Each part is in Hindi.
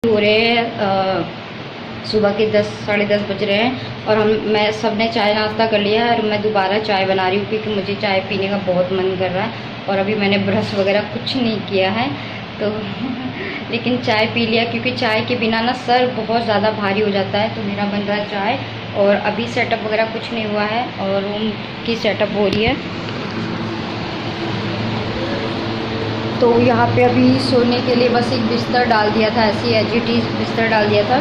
हो रहे हैं सुबह के 10 साढ़े 10 बज रहे हैं और मैं सब ने चाय नाश्ता कर लिया है और मैं दोबारा चाय बना रही हूँ क्योंकि मुझे चाय पीने का बहुत मन कर रहा है। और अभी मैंने ब्रश वगैरह कुछ नहीं किया है तो लेकिन चाय पी लिया क्योंकि चाय के बिना ना सर बहुत ज़्यादा भारी हो जाता है। तो मेरा बन रहा है चाय और अभी सेटअप वगैरह कुछ नहीं हुआ है और रूम की सेटअप हो रही है। तो यहाँ पे अभी सोने के लिए बस एक बिस्तर डाल दिया था, ऐसी एज इट इज़ बिस्तर डाल दिया था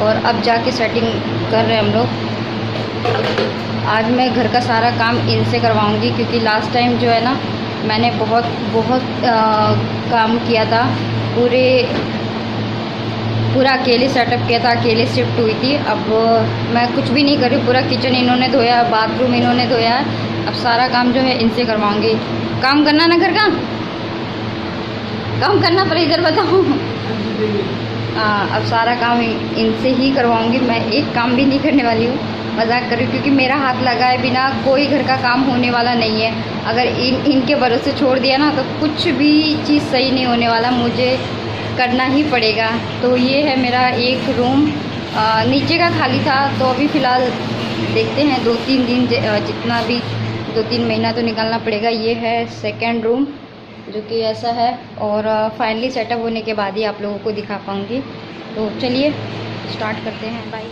और अब जाके सेटिंग कर रहे हैं हम लोग। आज मैं घर का सारा काम इनसे करवाऊंगी क्योंकि लास्ट टाइम जो है ना मैंने बहुत काम किया था, पूरा अकेले सेटअप किया था, अकेले शिफ्ट हुई थी। अब मैं कुछ भी नहीं कर रही, पूरा किचन इन्होंने धोया, बाथरूम इन्होंने धोया। अब सारा काम जो है इनसे करवाऊंगी। काम करना ना घर का काम करना पर इधर बताओ। अब सारा काम इनसे ही करवाऊंगी, मैं एक काम भी नहीं करने वाली हूँ। मजाक कर रही हूँ क्योंकि मेरा हाथ लगाए बिना कोई घर का काम होने वाला नहीं है। अगर इनके भरोसे छोड़ दिया ना तो कुछ भी चीज़ सही नहीं होने वाला, मुझे करना ही पड़ेगा। तो ये है मेरा एक रूम, नीचे का खाली था तो अभी फ़िलहाल देखते हैं 2-3 दिन, जितना भी 2-3 महीना तो निकालना पड़ेगा। ये है सेकेंड रूम जो कि ऐसा है और फाइनली सेटअप होने के बाद ही आप लोगों को दिखा पाऊँगी। तो चलिए स्टार्ट करते हैं। बाय।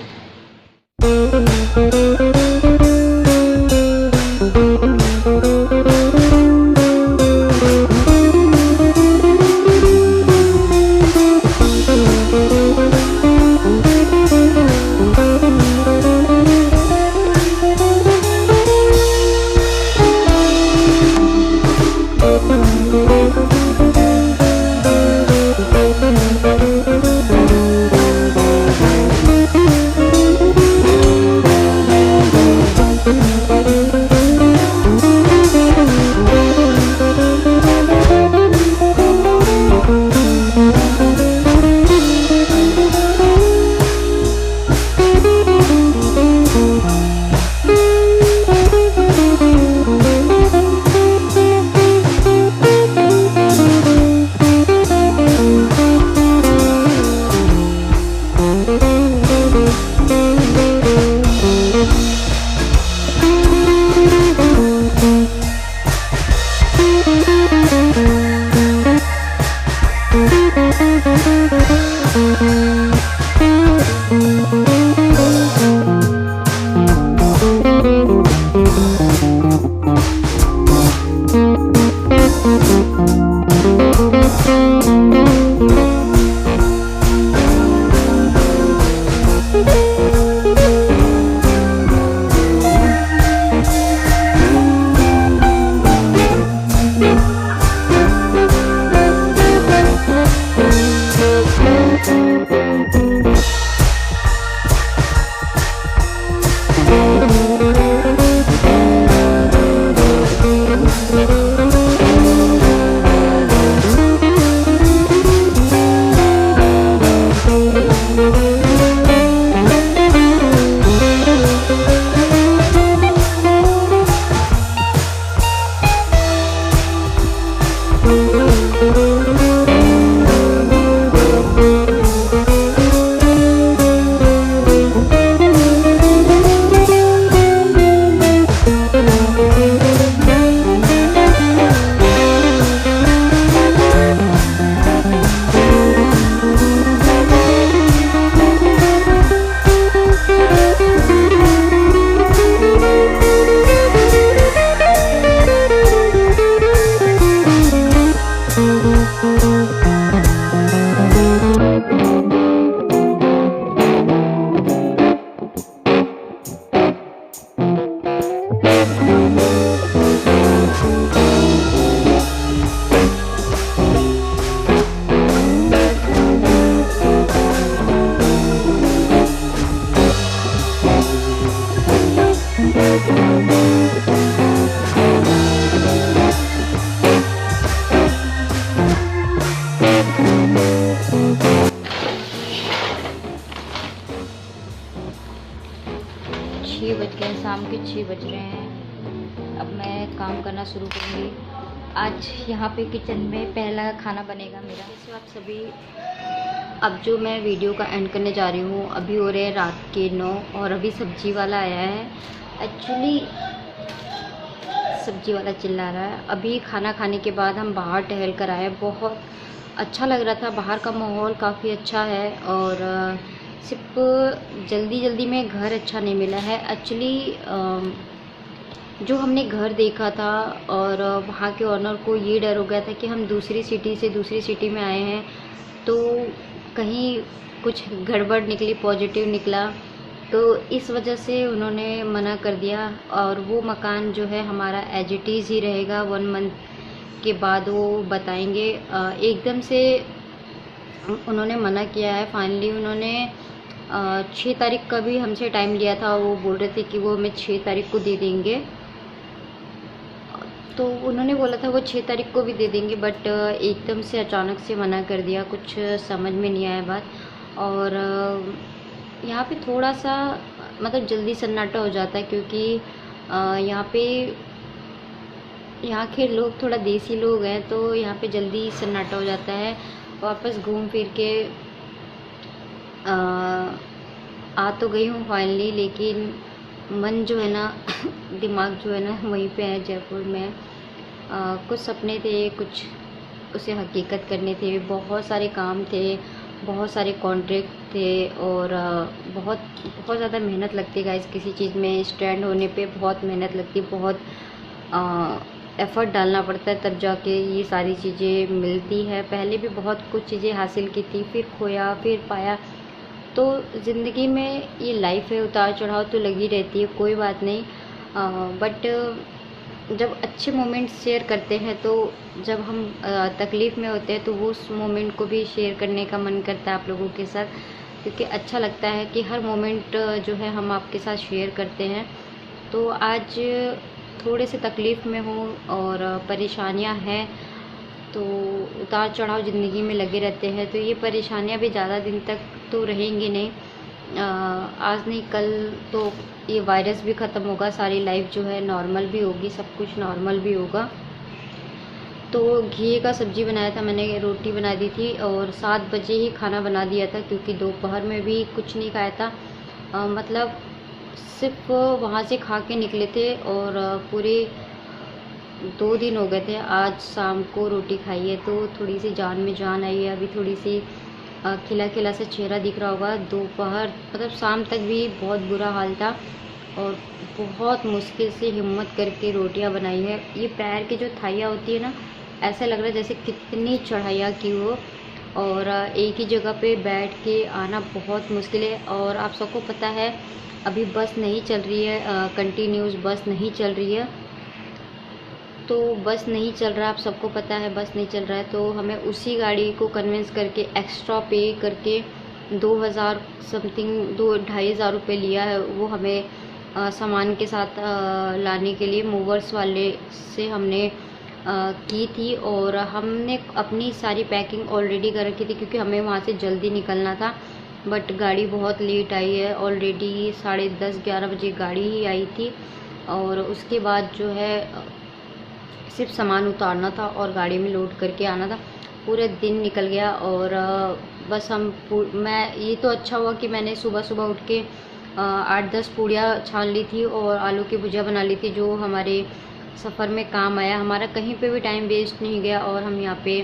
शाम के 6 बज रहे हैं। अब मैं काम करना शुरू करूँगी। आज यहाँ पे किचन में पहला खाना बनेगा मेरा। आप सभी अब जो मैं वीडियो का एंड करने जा रही हूँ, अभी हो रहे हैं रात के 9 और अभी सब्जी वाला आया है। एक्चुअली सब्जी वाला चिल्ला रहा है। अभी खाना खाने के बाद हम बाहर टहल कर आए, बहुत अच्छा लग रहा था, बाहर का माहौल काफ़ी अच्छा है। और सिर्फ जल्दी जल्दी में घर अच्छा नहीं मिला है। एक्चुअली जो हमने घर देखा था और वहाँ के ओनर को ये डर हो गया था कि हम दूसरी सिटी से दूसरी सिटी में आए हैं तो कहीं कुछ गड़बड़ निकली, पॉजिटिव निकला, तो इस वजह से उन्होंने मना कर दिया। और वो मकान जो है हमारा एज इट इज़ ही रहेगा, 1 मंथ के बाद वो बताएंगे। एकदम से उन्होंने मना किया है। फाइनली उन्होंने 6 तारीख का भी हमसे टाइम लिया था। वो बोल रहे थे कि वो हमें 6 तारीख को दे देंगे, तो उन्होंने बोला था वो 6 तारीख को भी दे देंगे, बट एकदम से अचानक से मना कर दिया, कुछ समझ में नहीं आया बात। और यहाँ पे थोड़ा सा मतलब जल्दी सन्नाटा हो जाता है, क्योंकि यहाँ के लोग थोड़ा देसी लोग हैं, तो यहाँ पे जल्दी सन्नाटा हो जाता है। वापस घूम फिर के आ तो गई हूँ फाइनली, लेकिन मन जो है ना दिमाग जो है ना वहीं पे है जयपुर में। कुछ सपने थे, कुछ उसे हकीकत करने थे, बहुत सारे काम थे, बहुत सारे कॉन्ट्रैक्ट थे और बहुत ज़्यादा मेहनत लगती है गाइस। किसी चीज़ में स्टैंड होने पे बहुत मेहनत लगती है, बहुत एफ़र्ट डालना पड़ता है, तब जाके ये सारी चीज़ें मिलती है। पहले भी बहुत कुछ चीज़ें हासिल की थी, फिर खोया, फिर पाया। तो ज़िंदगी में ये लाइफ है, उतार चढ़ाव तो लगी रहती है, कोई बात नहीं। बट जब अच्छे मोमेंट्स शेयर करते हैं, तो जब हम तकलीफ़ में होते हैं तो वो उस मोमेंट को भी शेयर करने का मन करता है आप लोगों के साथ, क्योंकि अच्छा लगता है कि हर मोमेंट जो है हम आपके साथ शेयर करते हैं। तो आज थोड़े से तकलीफ़ में हूँ और परेशानियाँ हैं, तो उतार चढ़ाव ज़िंदगी में लगे रहते हैं। तो ये परेशानियाँ भी ज़्यादा दिन तक तो रहेंगी नहीं, आज नहीं कल तो ये वायरस भी ख़त्म होगा, सारी लाइफ जो है नॉर्मल भी होगी, सब कुछ नॉर्मल भी होगा। तो घी का सब्ज़ी बनाया था मैंने, रोटी बना दी थी और 7 बजे ही खाना बना दिया था, क्योंकि दोपहर में भी कुछ नहीं खाया था। मतलब सिर्फ वहाँ से खा के निकले थे और पूरे 2 दिन हो गए थे। आज शाम को रोटी खाई है तो थोड़ी सी जान में जान आई है। अभी थोड़ी सी खिला खिला से चेहरा दिख रहा होगा। दोपहर मतलब शाम तक भी बहुत बुरा हाल था और बहुत मुश्किल से हिम्मत करके रोटियां बनाई है। ये पैर की जो थाइयाँ होती है ना, ऐसा लग रहा है जैसे कितनी चढ़ाइयाँ की हो, और एक ही जगह पे बैठ के आना बहुत मुश्किल है। और आप सबको पता है अभी बस नहीं चल रही है, कंटिन्यूस बस नहीं चल रही है। तो बस नहीं चल रहा, आप सबको पता है बस नहीं चल रहा है, तो हमें उसी गाड़ी को कन्विंस करके एक्स्ट्रा पे करके 2000 समथिंग 2-2,500 रुपये लिया है। वो हमें सामान के साथ लाने के लिए मूवर्स वाले से हमने की थी, और हमने अपनी सारी पैकिंग ऑलरेडी कर रखी थी, क्योंकि हमें वहाँ से जल्दी निकलना था। बट गाड़ी बहुत लेट आई है, ऑलरेडी 10:30-11 बजे गाड़ी ही आई थी, और उसके बाद जो है सिर्फ सामान उतारना था और गाड़ी में लोड करके आना था। पूरे दिन निकल गया और बस मैं ये तो अच्छा हुआ कि मैंने सुबह सुबह उठ के 8-10 पूड़ियाँ छान ली थी और आलू की भुजिया बना ली थी, जो हमारे सफ़र में काम आया। हमारा कहीं पे भी टाइम वेस्ट नहीं गया और हम यहाँ पे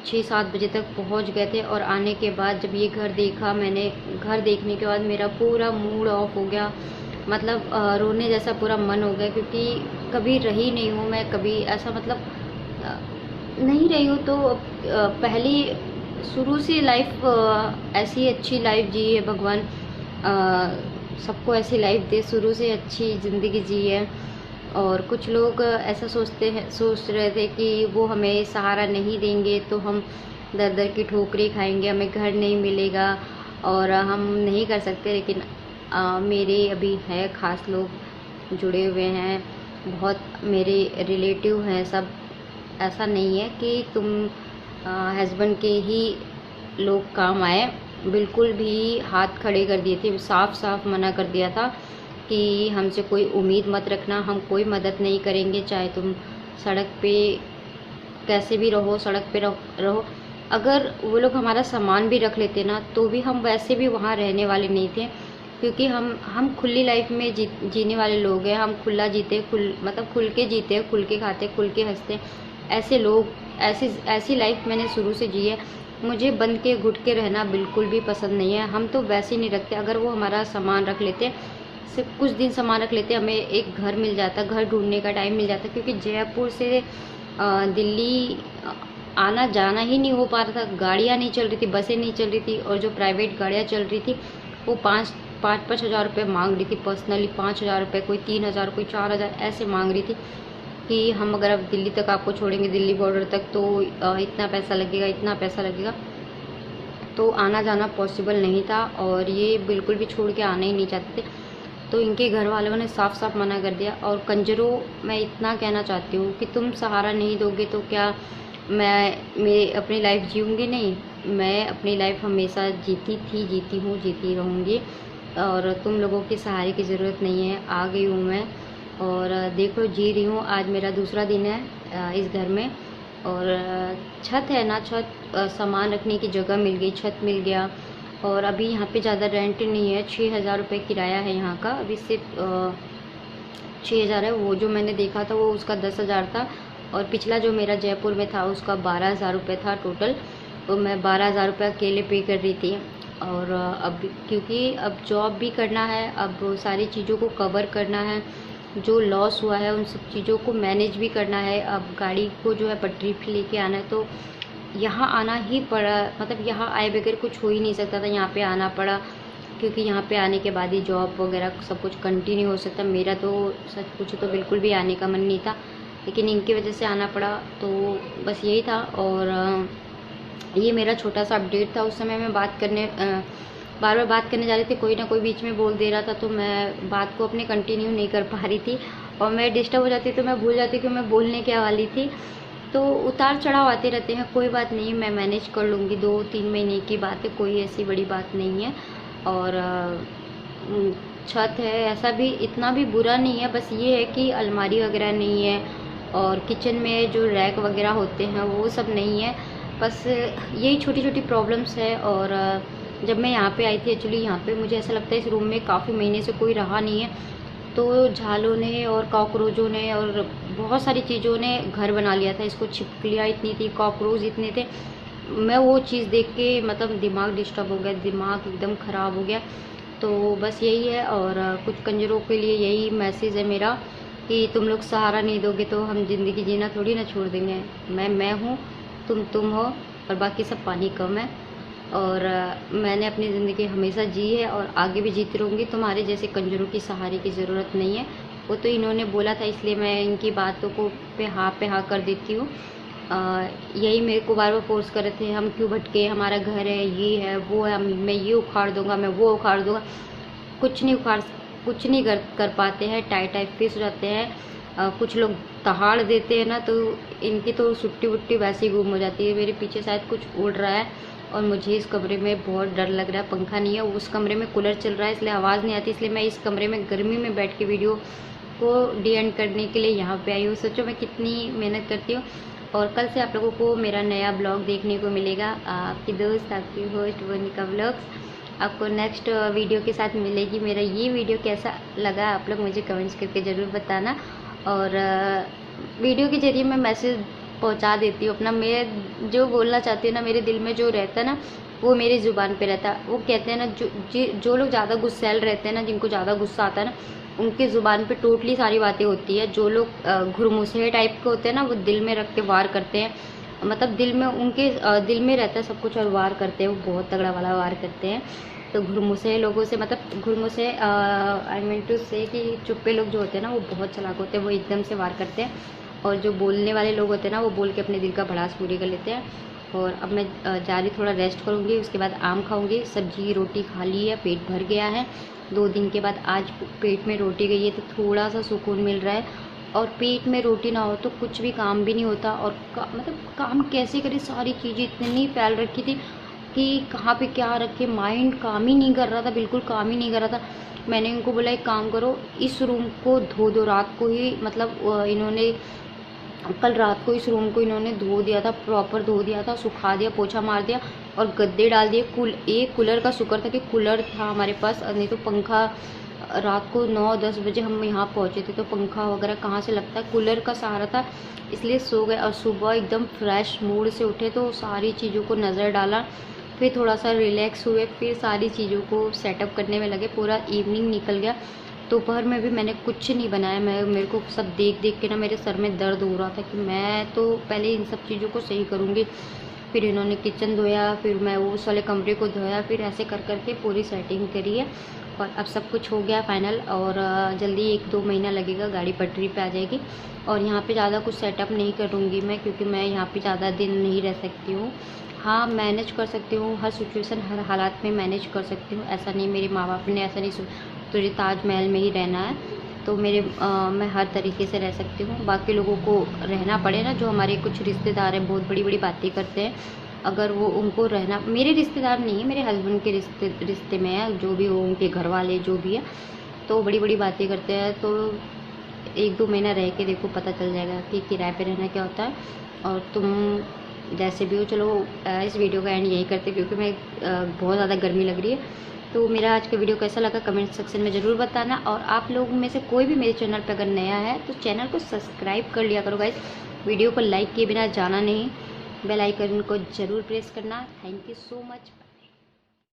6-7 बजे तक पहुँच गए थे। और आने के बाद जब ये घर देखा मैंने, घर देखने के बाद मेरा पूरा मूड ऑफ हो गया, मतलब रोने जैसा पूरा मन हो गया, क्योंकि कभी रही नहीं हूँ मैं, कभी ऐसा मतलब नहीं रही हूँ। तो पहली शुरू से लाइफ ऐसी अच्छी लाइफ जी है भगवान, सबको ऐसी लाइफ दे, शुरू से अच्छी ज़िंदगी जी है। और कुछ लोग ऐसा सोच रहे थे कि वो हमें सहारा नहीं देंगे तो हम दर दर की ठोकरें खाएंगे, हमें घर नहीं मिलेगा और हम नहीं कर सकते। लेकिन मेरे अभी है ख़ास लोग जुड़े हुए हैं, बहुत मेरे रिलेटिव हैं सब। ऐसा नहीं है कि तुम हस्बैंड के ही लोग काम आए, बिल्कुल भी हाथ खड़े कर दिए थे, साफ साफ मना कर दिया था कि हमसे कोई उम्मीद मत रखना, हम कोई मदद नहीं करेंगे, चाहे तुम सड़क पे कैसे भी रहो, सड़क पे रहो, अगर वो लोग हमारा सामान भी रख लेते ना तो भी हम वैसे भी वहाँ रहने वाले नहीं थे, क्योंकि हम खुली लाइफ में जीने वाले लोग हैं। हम खुला जीते, मतलब खुल के जीते, खुल के खाते, खुल के हंसते। ऐसे लोग, ऐसी लाइफ मैंने शुरू से जी है। मुझे बंद के घुट के रहना बिल्कुल भी पसंद नहीं है। हम तो वैसे ही नहीं रखते। अगर वो हमारा सामान रख लेते, सिर्फ कुछ दिन सामान रख लेते, हमें एक घर मिल जाता, घर ढूंढने का टाइम मिल जाता, क्योंकि जयपुर से दिल्ली आना जाना ही नहीं हो पा रहा था। गाड़ियाँ नहीं चल रही थी, बसें नहीं चल रही थी, और जो प्राइवेट गाड़ियाँ चल रही थी वो 5-5 हज़ार रुपये मांग रही थी पर्सनली। 5 हज़ार रुपये, कोई 3 हज़ार, कोई 4 हज़ार ऐसे मांग रही थी कि हम अगर अब दिल्ली तक आपको छोड़ेंगे, दिल्ली बॉर्डर तक, तो इतना पैसा लगेगा, इतना पैसा लगेगा। तो आना जाना पॉसिबल नहीं था, और ये बिल्कुल भी छोड़ के आना ही नहीं चाहते थे। तो इनके घर वालों ने साफ साफ मना कर दिया। और कंजरों, मैं इतना कहना चाहती हूँ कि तुम सहारा नहीं दोगे तो क्या मैं अपनी लाइफ जीऊँगी? नहीं, मैं अपनी लाइफ हमेशा जीती थी, जीती हूँ, जीती रहूँगी, और तुम लोगों के सहारे की ज़रूरत नहीं है। आ गई हूँ मैं, और देखो जी रही हूँ। आज मेरा दूसरा दिन है इस घर में, और छत है ना, छत, सामान रखने की जगह मिल गई, छत मिल गया। और अभी यहाँ पे ज़्यादा रेंट नहीं है, 6,000 रुपये किराया है यहाँ का। अभी सिर्फ 6,000 है। वो जो मैंने देखा था वो उसका 10,000 था, और पिछला जो मेरा जयपुर में था उसका 12,000 रुपये था टोटल। तो मैं 12,000 रुपये अकेले पे कर रही थी। और अब क्योंकि अब जॉब भी करना है, अब सारी चीज़ों को कवर करना है, जो लॉस हुआ है उन सब चीज़ों को मैनेज भी करना है। अब गाड़ी को जो है पटरी पे लेके आना है, तो यहाँ आना ही पड़ा। मतलब यहाँ आए बगैर कुछ हो ही नहीं सकता था, यहाँ पे आना पड़ा, क्योंकि यहाँ पे आने के बाद ही जॉब वगैरह सब कुछ कंटिन्यू हो सकता। मेरा तो सच पूछो तो बिल्कुल भी आने का मन नहीं था, लेकिन इनकी वजह से आना पड़ा। तो बस यही था। और ये मेरा छोटा सा अपडेट था। उस समय मैं बार बार बात करने जा रही थी, कोई ना कोई बीच में बोल दे रहा था, तो मैं बात को अपने कंटिन्यू नहीं कर पा रही थी, और मैं डिस्टर्ब हो जाती तो मैं भूल जाती कि मैं बोलने क्या वाली थी। तो उतार चढ़ाव आते रहते हैं, कोई बात नहीं, मैं मैनेज कर लूँगी। 2-3 महीने की बात है, कोई ऐसी बड़ी बात नहीं है। और छत है, ऐसा भी इतना भी बुरा नहीं है। बस ये है कि अलमारी वगैरह नहीं है, और किचन में जो रैक वगैरह होते हैं वो सब नहीं है। बस यही छोटी छोटी प्रॉब्लम्स है। और जब मैं यहाँ पे आई थी, एक्चुअली यहाँ पे मुझे ऐसा लगता है इस रूम में काफ़ी महीने से कोई रहा नहीं है, तो झालों ने और कॉकरोचों ने और बहुत सारी चीज़ों ने घर बना लिया था इसको। छिपकलियाँ इतनी थी, कॉकरोच इतने थे। मैं वो चीज़ देख के मतलब दिमाग डिस्टर्ब हो गया, दिमाग एकदम ख़राब हो गया। तो बस यही है। और कुछ कंजरों के लिए यही मैसेज है मेरा कि तुम लोग सहारा नहीं दोगे तो हम ज़िंदगी जीना थोड़ी ना छोड़ देंगे। मैं हूँ, तुम हो, और बाकी सब पानी कम है। और मैंने अपनी ज़िंदगी हमेशा जी है और आगे भी जीती रहूँगी। तुम्हारे जैसे कंजरों की सहारे की ज़रूरत नहीं है। वो तो इन्होंने बोला था, इसलिए मैं इनकी बातों को पे हाँ कर देती हूँ। यही मेरे को बार बार फोर्स कर रहे थे, हम क्यों भटके, हमारा घर है, ये है, वो है, मैं ये उखाड़ दूँगा, मैं वो उखाड़ दूँगा। कुछ नहीं कर पाते हैं। टाइट फिस हो जाते हैं। कुछ लोग दहाड़ देते हैं ना, तो इनकी तो सुट्टी वुट्टी वैसे ही गुम हो जाती है। मेरे पीछे शायद कुछ उड़ रहा है, और मुझे इस कमरे में बहुत डर लग रहा है। पंखा नहीं है, उस कमरे में कूलर चल रहा है, इसलिए आवाज़ नहीं आती। इसलिए मैं इस कमरे में गर्मी में बैठ के वीडियो को डी-एंड करने के लिए यहाँ पे आई हूँ। सोचो मैं कितनी मेहनत करती हूँ। और कल से आप लोगों को मेरा नया ब्लॉग देखने को मिलेगा। आपकी दोस्त, आपकी होस्ट वनिका ब्लॉग्स आपको नेक्स्ट वीडियो के साथ मिलेगी। मेरा ये वीडियो कैसा लगा आप लोग मुझे कमेंट्स करके ज़रूर बताना। और वीडियो के ज़रिए मैं मैसेज पहुंचा देती हूँ अपना। मैं जो बोलना चाहती हूँ ना, मेरे दिल में जो रहता है ना, वो मेरी ज़ुबान पे रहता है। वो कहते हैं ना, जो लोग ज़्यादा गुस्सैल रहते हैं ना, जिनको ज़्यादा गुस्सा आता है ना, उनकी ज़ुबान पे टोटली सारी बातें होती है। जो लोग घुरमुसे टाइप के होते हैं ना, वो दिल में रख के वार करते हैं। मतलब दिल में उनके दिल में रहता है सब कुछ, और वार करते हैं, वो बहुत तगड़ा वाला वार करते हैं। तो घुरमुसे लोगों से, मतलब घुरमुसे आई मीन टू से कि चुप्पे लोग जो होते हैं ना, वो बहुत चालाक होते हैं, वो एकदम से वार करते हैं। और जो बोलने वाले लोग होते हैं ना, वो बोल के अपने दिल का भड़ास पूरी कर लेते हैं। और अब मैं जा रही, थोड़ा रेस्ट करूँगी, उसके बाद आम खाऊँगी। सब्जी रोटी खा ली है, पेट भर गया है 2 दिन के बाद। आज पेट में रोटी गई है तो थोड़ा सा सुकून मिल रहा है। और पेट में रोटी ना हो तो कुछ भी काम भी नहीं होता। और मतलब काम कैसे करें, सारी चीज़ें इतनी फैल रखी थी कि कहाँ पे क्या रखे, माइंड काम ही नहीं कर रहा था, बिल्कुल काम ही नहीं कर रहा था। मैंने इनको बोला एक काम करो, इस रूम को धो दो रात को ही। मतलब इन्होंने कल रात को इस रूम को इन्होंने धो दिया था, प्रॉपर धो दिया था, सुखा दिया, पोछा मार दिया और गद्दे डाल दिए। एक कूलर का शुक्र था कि कूलर था हमारे पास, नहीं तो पंखा रात को 9-10 बजे हम यहाँ पहुँचे थे तो पंखा वगैरह कहाँ से लगता है। कूलर का सहारा था इसलिए सो गए और सुबह एकदम फ्रेश मूड से उठे तो सारी चीज़ों को नज़र डाला, फिर थोड़ा सा रिलैक्स हुए, फिर सारी चीज़ों को सेटअप करने में लगे। पूरा इवनिंग निकल गया। दोपहर में भी मैंने कुछ नहीं बनाया। मेरे को सब देख देख के ना मेरे सर में दर्द हो रहा था कि मैं तो पहले इन सब चीज़ों को सही करूँगी। फिर इन्होंने किचन धोया, फिर मैं वो उस वाले कमरे को धोया, फिर ऐसे कर करके पूरी सेटिंग करी है और अब सब कुछ हो गया फाइनल। और जल्दी 1-2 महीना लगेगा, गाड़ी पटरी पे आ जाएगी। और यहाँ पे ज़्यादा कुछ सेटअप नहीं करूँगी मैं, क्योंकि मैं यहाँ पे ज़्यादा दिन नहीं रह सकती हूँ। हाँ, मैनेज कर सकती हूँ, हर सिचुएशन हर हालात में मैनेज कर सकती हूँ। ऐसा नहीं, मेरे माँ बाप ने ऐसा नहीं तुझे ताजमहल में ही रहना है, तो मैं हर तरीके से रह सकती हूँ। बाकी लोगों को रहना पड़े ना, जो हमारे कुछ रिश्तेदार हैं बहुत बड़ी बड़ी बातें करते हैं, अगर वो उनको रहना, मेरे रिश्तेदार नहीं है, मेरे हस्बैंड के रिश्ते में है, जो भी हो उनके घर वाले जो भी है, तो बड़ी बड़ी बातें करते हैं। तो 1-2 महीना रह के देखो, पता चल जाएगा कि किराए पे रहना क्या होता है। और तुम जैसे भी हो, चलो इस वीडियो का एंड यही करते क्योंकि मैं बहुत ज़्यादा गर्मी लग रही है। तो मेरा आज का वीडियो कैसा लगा कमेंट सेक्शन में ज़रूर बताना। और आप लोगों में से कोई भी मेरे चैनल पर अगर नया है तो चैनल को सब्सक्राइब कर लिया करो गाइस। वीडियो को लाइक किए बिना जाना नहीं, बेल आइकन को ज़रूर प्रेस करना। Thank you so much.